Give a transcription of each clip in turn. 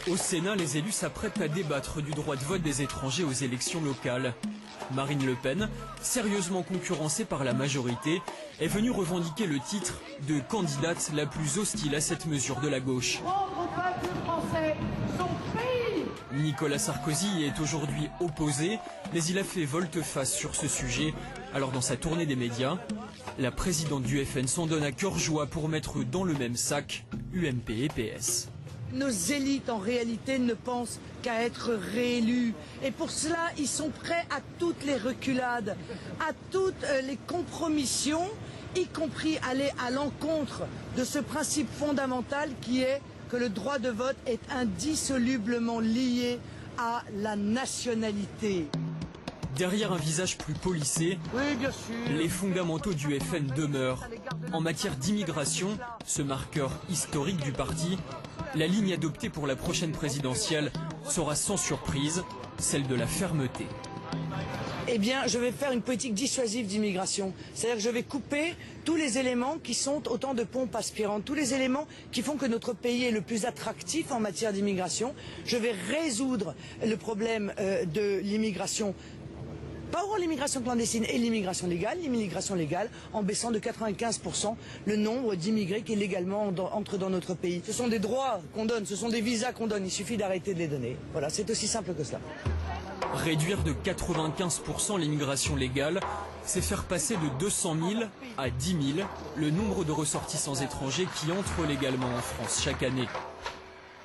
Au Sénat, les élus s'apprêtent à débattre du droit de vote des étrangers aux élections locales. Marine Le Pen, sérieusement concurrencée par la majorité, est venue revendiquer le titre de candidate la plus hostile à cette mesure de la gauche. Nicolas Sarkozy y est aujourd'hui opposé, mais il a fait volte-face sur ce sujet. Alors dans sa tournée des médias, la présidente du FN s'en donne à cœur joie pour mettre dans le même sac UMP et PS. Nos élites, en réalité, ne pensent qu'à être réélus. Et pour cela, ils sont prêts à toutes les reculades, à toutes les compromissions, y compris aller à l'encontre de ce principe fondamental qui est que le droit de vote est indissolublement lié à la nationalité. Derrière un visage plus polissé, oui, bien sûr, les fondamentaux du FN demeurent. En matière d'immigration, ce marqueur historique du parti, la ligne adoptée pour la prochaine présidentielle sera sans surprise celle de la fermeté. Eh bien, je vais faire une politique dissuasive d'immigration. C'est-à-dire que je vais couper tous les éléments qui sont autant de pompes aspirantes, tous les éléments qui font que notre pays est le plus attractif en matière d'immigration. Je vais résoudre le problème de l'immigration. Pas pour l'immigration clandestine et l'immigration légale en baissant de 95% le nombre d'immigrés qui légalement entrent dans notre pays. Ce sont des droits qu'on donne, ce sont des visas qu'on donne, il suffit d'arrêter de les donner. Voilà, c'est aussi simple que cela. Réduire de 95% l'immigration légale, c'est faire passer de 200 000 à 10 000 le nombre de ressortissants étrangers qui entrent légalement en France chaque année.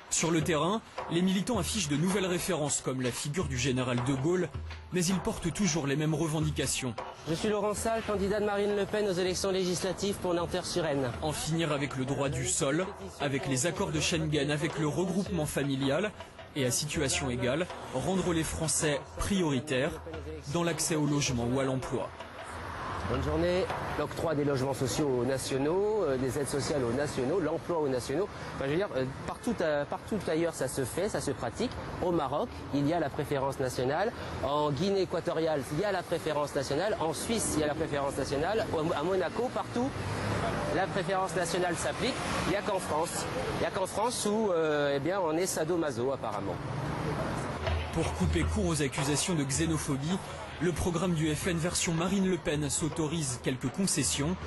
Sur le terrain, les militants affichent de nouvelles références comme la figure du général de Gaulle, mais ils portent toujours les mêmes revendications. Je suis Laurent Salle, candidat de Marine Le Pen aux élections législatives pour Nanterre-sur-Aisne. En finir avec le droit du sol, avec les accords de Schengen, avec le regroupement familial et à situation égale, rendre les Français prioritaires dans l'accès au logement ou à l'emploi. Bonne journée. L'octroi des logements sociaux aux nationaux, des aides sociales aux nationaux, l'emploi aux nationaux. Enfin, je veux dire, partout ailleurs ça se fait, ça se pratique. Au Maroc, il y a la préférence nationale. En Guinée équatoriale, il y a la préférence nationale. En Suisse, il y a la préférence nationale. À Monaco, partout, la préférence nationale s'applique. Il n'y a qu'en France. Il n'y a qu'en France où eh bien, on est sadomaso apparemment. Pour couper court aux accusations de xénophobie, le programme du FN version Marine Le Pen s'autorise quelques concessions.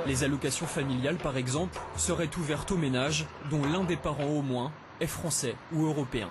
Les allocations familiales, par exemple, seraient ouvertes aux ménages dont l'un des parents au moins est français ou européen.